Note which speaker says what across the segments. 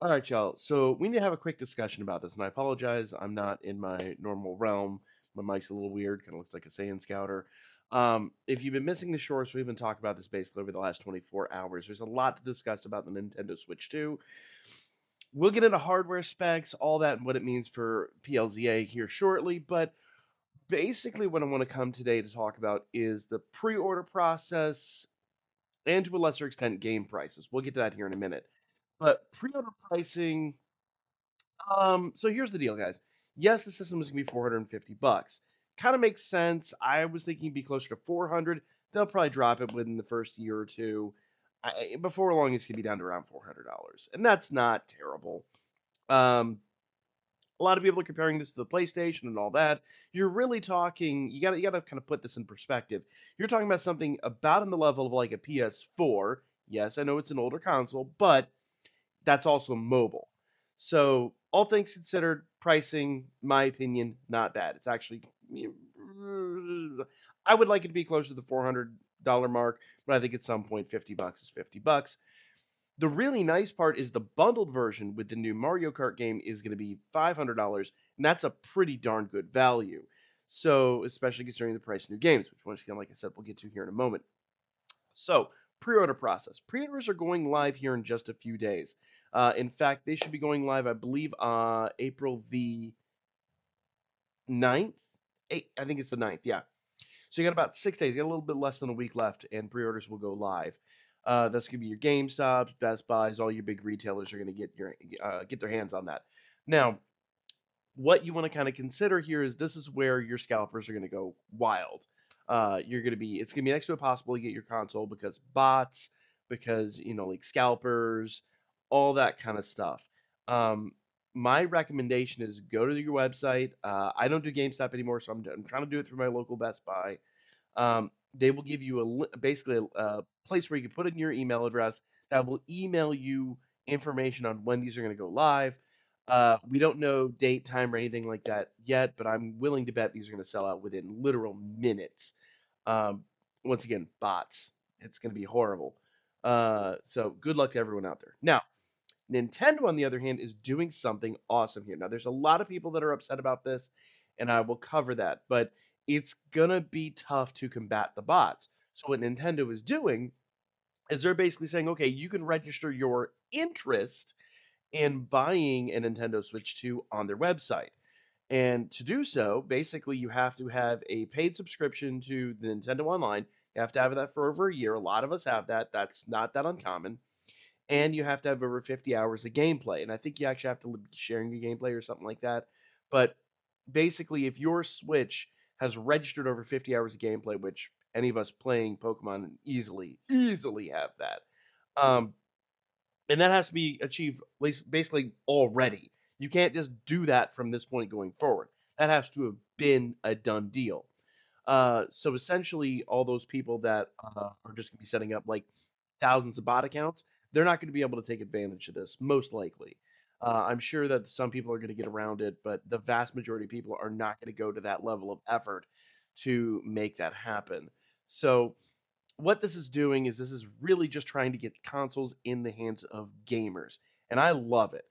Speaker 1: All right, y'all. So we need to have a quick discussion about this, and I apologize. I'm not in my normal realm. My mic's a little weird. Kind of looks like a Saiyan Scouter. If you've been missing the shorts, we've been talking about this basically over the last 24 hours. There's a lot to discuss about the Nintendo Switch 2. We'll get into hardware specs, all that, and what it means for PLZA here shortly. But basically, what I want to come today to talk about is the pre-order process and to a lesser extent, game prices. We'll get to that here in a minute. But pre-order pricing. So here's the deal, guys. Yes, the system is gonna be 450 bucks. Kind of makes sense. I was thinking it'd be closer to 400. They'll probably drop it within the first year or two. Before long, it's gonna be down to around $400, and that's not terrible. Um, a lot of people are comparing this to the PlayStation and all that. You're really talking. You gotta kind of put this in perspective. You're talking about something about in the level of like a PS4. Yes, I know it's an older console, but that's also mobile. So, all things considered, pricing, my opinion, not bad. It's actually, I would like it to be closer to the $400 mark, but I think at some point 50 bucks is 50 bucks. The really nice part is the bundled version with the new Mario Kart game is going to be $500, and that's a pretty darn good value. So, especially considering the price of new games, which once again, like I said, we'll get to here in a moment. So, pre-order process. Pre-orders are going live here in just a few days. In fact, they should be going live, I believe, April the 9th. I think it's the 9th, yeah. So you got about 6 days. You got a little bit less than a week left, and pre-orders will go live. That's gonna be your GameStops, Best Buys, all your big retailers are gonna get their hands on that. Now, what you want to kind of consider here is this is where your scalpers are going to go wild. It's going to be next to impossible to get your console because bots, because like scalpers, all that kind of stuff. Um, my recommendation is go to your website. I don't do GameStop anymore, so I'm trying to do it through my local Best Buy. They will give you basically a place where you can put in your email address that will email you information on when these are going to go live. We don't know date, time, or anything like that yet, but I'm willing to bet these are going to sell out within literal minutes. Um, Once again, bots. It's going to be horrible. So good luck to everyone out there. Now, Nintendo, on the other hand, is doing something awesome here. Now, there's a lot of people that are upset about this, and I will cover that, but it's gonna be tough to combat the bots. So what Nintendo is doing is they're basically saying, okay, you can register your interest in buying a Nintendo Switch 2 on their website. And to do so, basically, you have to have a paid subscription to the Nintendo Online. You have to have that for over a year. A lot of us have that. That's not that uncommon. And you have to have over 50 hours of gameplay. And I think you actually have to be sharing your gameplay or something like that. But basically, if your Switch has registered over 50 hours of gameplay, which any of us playing Pokemon easily have that. Um, and that has to be achieved basically already. You can't just do that from this point going forward. That has to have been a done deal. So essentially, all those people that are just going to be setting up like thousands of bot accounts, they're not going to be able to take advantage of this, most likely. I'm sure that some people are going to get around it, but the vast majority of people are not going to go to that level of effort to make that happen. So what this is doing is this is really just trying to get consoles in the hands of gamers, and I love it.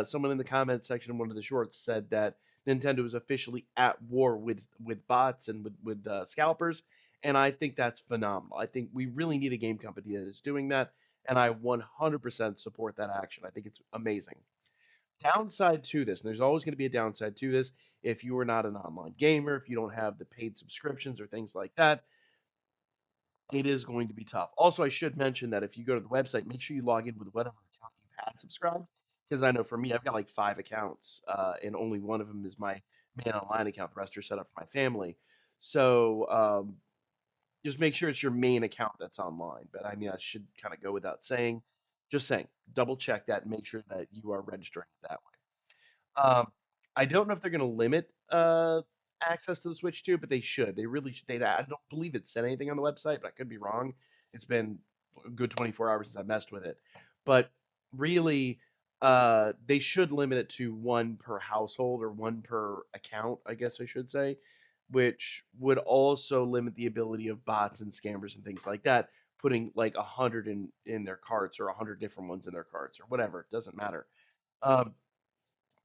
Speaker 1: Someone in the comments section of one of the shorts said that Nintendo is officially at war with bots and with scalpers, and I think that's phenomenal. I think we really need a game company that is doing that, and I 100% support that action. I think it's amazing. Downside to this, and there's always going to be a downside to this, if you are not an online gamer, if you don't have the paid subscriptions or things like that, it is going to be tough. Also, I should mention that if you go to the website, make sure you log in with whatever account you've had subscribed. Because I know for me, I've got like 5 accounts, and only one of them is my main online account. The rest are set up for my family. So just make sure it's your main account that's online. But I mean, I should kind of go without saying. Just saying, double check that and make sure that you are registering it that way. I don't know if they're going to limit access to the Switch 2, but they should. They really should. I don't believe it said anything on the website, but I could be wrong. It's been a good 24 hours since I messed with it. But really, they should limit it to one per household or one per account, I guess I should say, which would also limit the ability of bots and scammers and things like that, putting like 100 in their carts or 100 different ones in their carts or whatever. It doesn't matter. Um,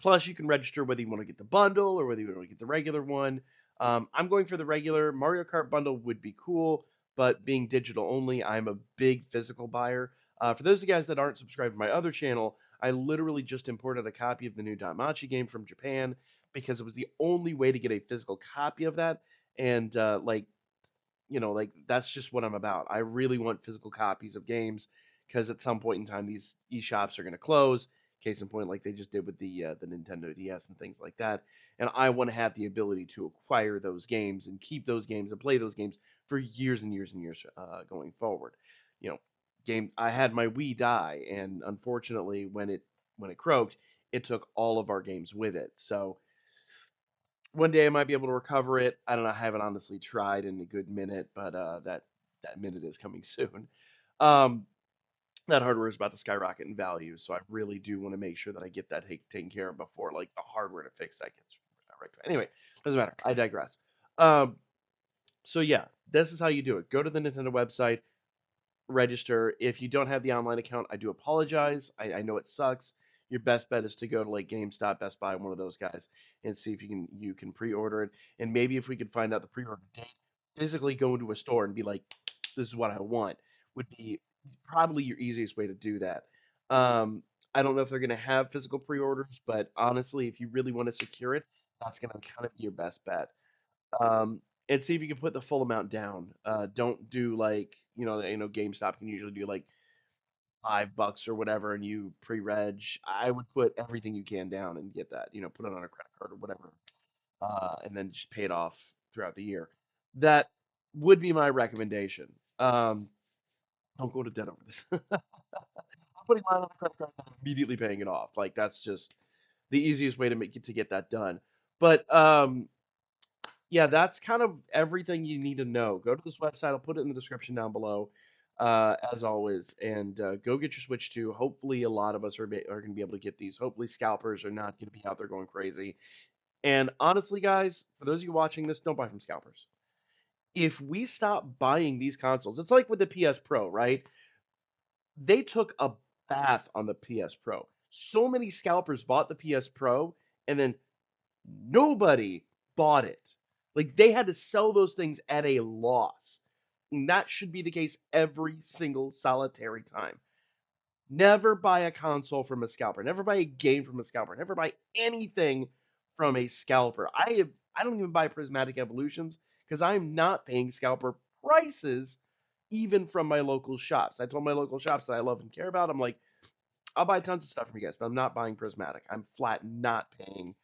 Speaker 1: Plus, you can register whether you want to get the bundle or whether you want to get the regular one. I'm going for the regular. Mario Kart bundle would be cool, but being digital only, I'm a big physical buyer. For those of you guys that aren't subscribed to my other channel, I literally just imported a copy of the new Danmachi game from Japan because it was the only way to get a physical copy of that. And like that's just what I'm about. I really want physical copies of games because at some point in time these eShops are going to close. Case in point, like they just did with the Nintendo DS and things like that. And I want to have the ability to acquire those games and keep those games and play those games for years and years and years going forward. You know, game. I had my Wii die, and unfortunately, when it croaked, it took all of our games with it. So one day I might be able to recover it. I don't know. I haven't honestly tried in a good minute, but that minute is coming soon. Um, that hardware is about to skyrocket in value, so I really do want to make sure that I get that taken care of before like the hardware to fix that gets rectified. Anyway, doesn't matter. I digress. Um, so yeah, this is how you do it. Go to the Nintendo website, register. If you don't have the online account, I do apologize. I know it sucks. Your best bet is to go to like GameStop, Best Buy, one of those guys, and see if you can pre-order it. And maybe if we could find out the pre-order date, physically go into a store and be like, "This is what I want," would be probably your easiest way to do that. Um, I don't know if they're going to have physical pre-orders, but honestly, if you really want to secure it, that's going to kind of be your best bet. Um, and see if you can put the full amount down. Don't do like GameStop can usually do like $5 or whatever, and you pre-reg. I would put everything you can down and get that. Put it on a credit card or whatever, and then just pay it off throughout the year. That would be my recommendation. Don't go to debt over this. I'm putting mine on a credit card and immediately paying it off. Like that's just the easiest way to get that done. But yeah, that's kind of everything you need to know. Go to this website. I'll put it in the description down below, as always, and go get your Switch 2. Hopefully, a lot of us are going to be able to get these. Hopefully, scalpers are not going to be out there going crazy. And honestly, guys, for those of you watching this, don't buy from scalpers. If we stop buying these consoles, it's like with the PS Pro, right? They took a bath on the PS Pro. So many scalpers bought the PS Pro, and then nobody bought it. Like they had to sell those things at a loss. And that should be the case every single solitary time. Never buy a console from a scalper. Never buy a game from a scalper. Never buy anything from a scalper. I don't even buy prismatic evolutions because I'm not paying scalper prices even from my local shops. I told my local shops that I love and care about. I'm like, I'll buy tons of stuff from you guys, but I'm not buying prismatic. I'm flat not paying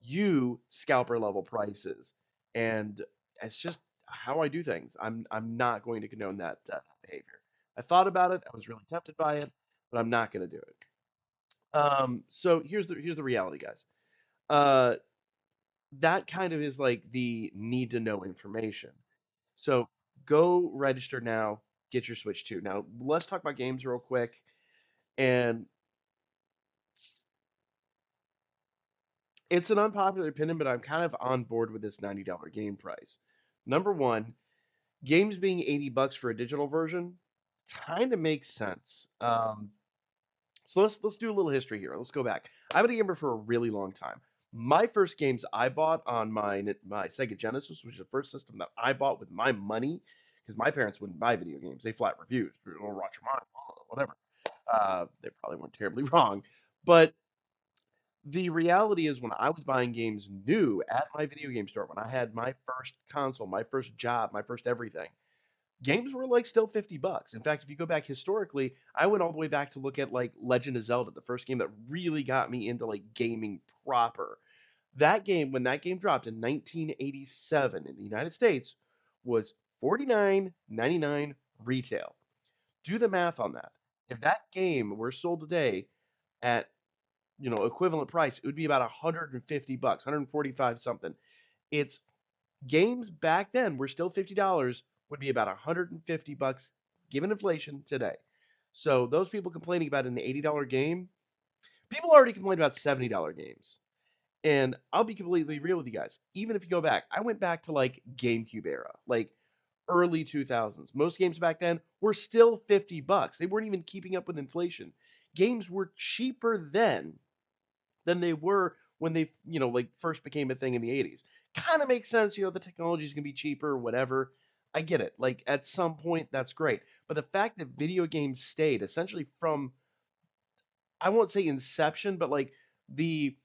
Speaker 1: you scalper level prices, and it's just how I do things. I'm not going to condone that behavior. I thought about it. I was really tempted by it, but I'm not going to do it. So here's the reality, guys. Uh, that kind of is like the need to know information. So go register now. Get your Switch 2. Now let's talk about games real quick. And it's an unpopular opinion, but I'm kind of on board with this $90 game price. Number one, games being $80 for a digital version kind of makes sense. So let's do a little history here. Let's go back. I've been a gamer for a really long time. My first games I bought on my Sega Genesis, which is the first system that I bought with my money, because my parents wouldn't buy video games; they flat refused. Or watch your money, whatever. They probably weren't terribly wrong, but the reality is when I was buying games new at my video game store, when I had my first console, my first job, my first everything, games were like still $50. In fact, if you go back historically, I went all the way back to look at like Legend of Zelda, the first game that really got me into like gaming proper. That game, when that game dropped in 1987 in the United States, was $49.99 retail. Do the math on that. If that game were sold today at equivalent price, it would be about 150 bucks, 145 something. It's games back then were still $50, would be about 150 bucks given inflation today. So those people complaining about an $80 game, people already complained about $70 games. And I'll be completely real with you guys. Even if you go back, I went back to like GameCube era, like early 2000s. Most games back then were still $50. They weren't even keeping up with inflation. Games were cheaper then than they were when they, like first became a thing in the 80s. Kind of makes sense, the technology is going to be cheaper, whatever. I get it. Like at some point that's great. But the fact that video games stayed essentially from, I won't say inception, but like the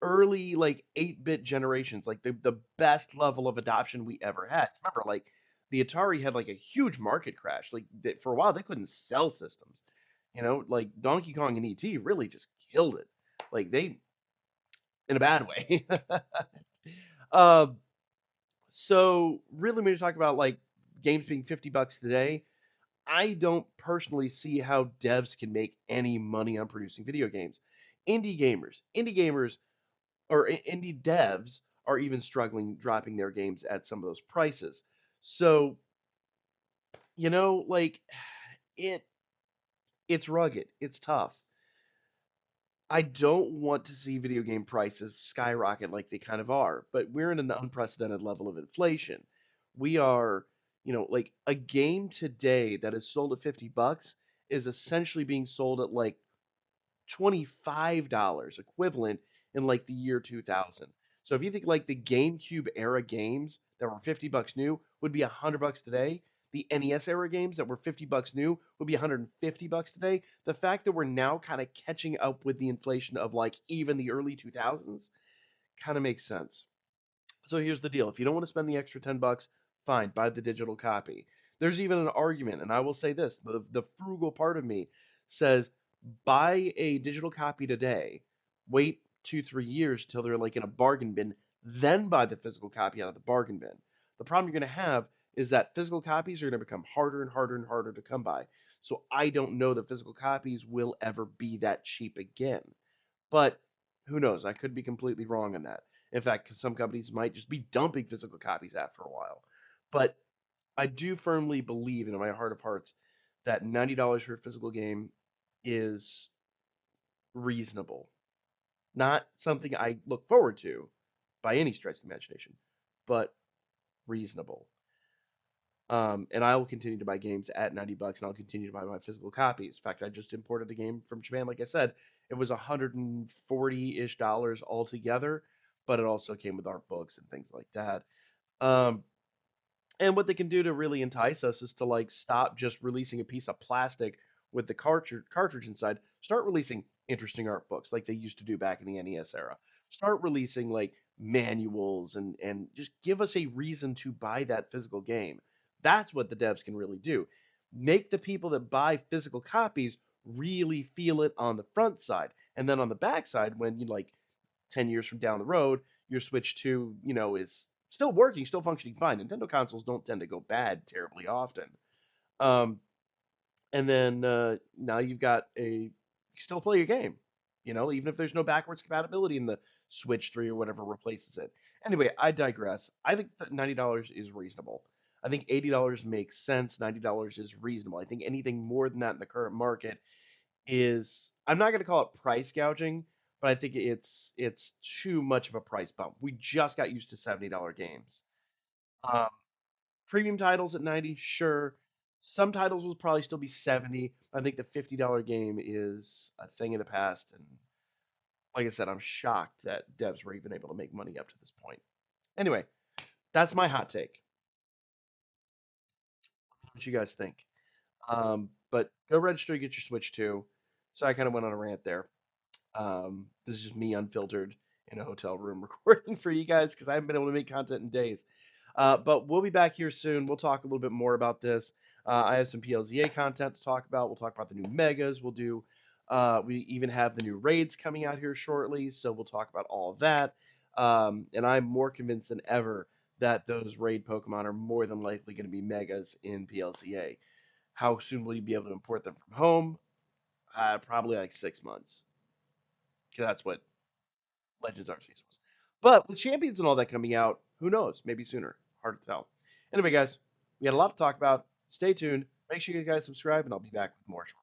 Speaker 1: early like 8-bit generations, like the best level of adoption we ever had. Remember, like the Atari had like a huge market crash. Like for a while they couldn't sell systems. Like Donkey Kong and ET really just killed it. Like they, in a bad way. um, so really, when you talk about like games being $50 today, I don't personally see how devs can make any money on producing video games. Indie gamers, or indie devs are even struggling dropping their games at some of those prices. So, like it it's rugged. It's tough. I don't want to see video game prices skyrocket like they kind of are, but we're in an unprecedented level of inflation. We are, like a game today that is sold at $50 is essentially being sold at like $25 equivalent in like the year 2000. So if you think like the GameCube era games that were $50 new would be $100 today, the NES era games that were $50 new would be $150 today. The fact that we're now kind of catching up with the inflation of like even the early 2000s kind of makes sense. So here's the deal. If you don't want to spend the extra $10, fine, buy the digital copy. There's even an argument, and I will say this, the frugal part of me says buy a digital copy today, wait 2, 3 years till they're like in a bargain bin, then buy the physical copy out of the bargain bin. The problem you're going to have is that physical copies are going to become harder and harder and harder to come by. So I don't know that physical copies will ever be that cheap again. But who knows? I could be completely wrong on that. In fact, some companies might just be dumping physical copies after a while. But I do firmly believe in my heart of hearts that $90 for a physical game is reasonable. Not something I look forward to by any stretch of the imagination, but reasonable. And I will continue to buy games at $90, and I'll continue to buy my physical copies. In fact, I just imported a game from Japan. Like I said, it was 140-ish dollars altogether, but it also came with art books and things like that. Um, and what they can do to really entice us is to like stop just releasing a piece of plastic with the cartridge inside. Start releasing interesting art books like they used to do back in the NES era. Start releasing like manuals and just give us a reason to buy that physical game. That's what the devs can really do. Make the people that buy physical copies really feel it on the front side. And then on the back side, when you like 10 years from down the road, your Switch 2, is still working, still functioning fine. Nintendo consoles don't tend to go bad terribly often. Um, and then now you've got you still play your game, even if there's no backwards compatibility in the Switch 3 or whatever replaces it. Anyway, I digress. I think that $90 is reasonable. I think $80 makes sense. $90 is reasonable. I think anything more than that in the current market is, I'm not going to call it price gouging, but I think it's too much of a price bump. We just got used to $70 games. Um, Premium titles at 90, sure. Some titles will probably still be 70. I think the $50 game is a thing of the past, and like I said, I'm shocked that devs were even able to make money up to this point. Anyway, that's my hot take. What you guys think? But go register to get your Switch 2. So I kind of went on a rant there. This is just me unfiltered in a hotel room recording for you guys because I haven't been able to make content in days. But we'll be back here soon. We'll talk a little bit more about this. I have some PLZA content to talk about. We'll talk about the new megas. We'll do. We even have the new raids coming out here shortly, so we'll talk about all of that. And I'm more convinced than ever that those raid Pokemon are more than likely going to be megas in PLCA. How soon will you be able to import them from home? Probably like 6 months. Because that's what Legends Arceus was. But with Champions and all that coming out, who knows? Maybe sooner. Hard to tell. Anyway, guys, we had a lot to talk about. Stay tuned. Make sure you guys subscribe, and I'll be back with more shortly.